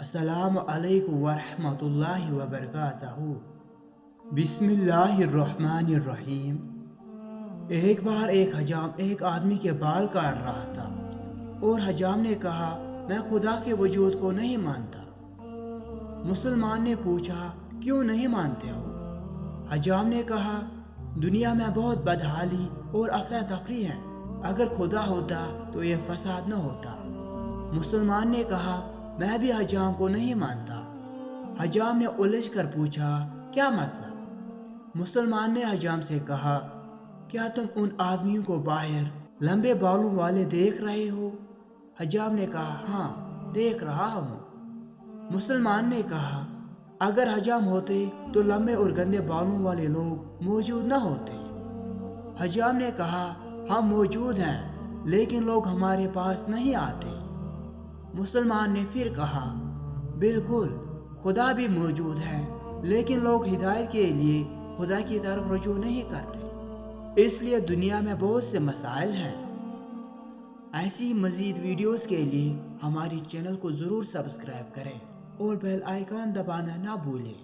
السلام علیکم ورحمۃ اللہ وبرکاتہ۔ بسم اللہ الرحمن الرحیم۔ ایک بار ایک حجام ایک آدمی کے بال کاٹ رہا تھا اور حجام نے کہا، میں خدا کے وجود کو نہیں مانتا۔ مسلمان نے پوچھا، کیوں نہیں مانتے ہو؟ حجام نے کہا، دنیا میں بہت بدحالی اور افراتفری ہے، اگر خدا ہوتا تو یہ فساد نہ ہوتا۔ مسلمان نے کہا، میں بھی حجام کو نہیں مانتا۔ حجام نے الجھ کر پوچھا، کیا مطلب؟ مسلمان نے حجام سے کہا، کیا تم ان آدمیوں کو باہر لمبے بالوں والے دیکھ رہے ہو؟ حجام نے کہا، ہاں دیکھ رہا ہوں۔ مسلمان نے کہا، اگر حجام ہوتے تو لمبے اور گندے بالوں والے لوگ موجود نہ ہوتے۔ حجام نے کہا، ہم موجود ہیں لیکن لوگ ہمارے پاس نہیں آتے۔ مسلمان نے پھر کہا، بالکل، خدا بھی موجود ہے لیکن لوگ ہدایت کے لیے خدا کی طرف رجوع نہیں کرتے، اس لیے دنیا میں بہت سے مسائل ہیں۔ ایسی مزید ویڈیوز کے لیے ہماری چینل کو ضرور سبسکرائب کریں اور بیل آئیکن دبانا نہ بھولیں۔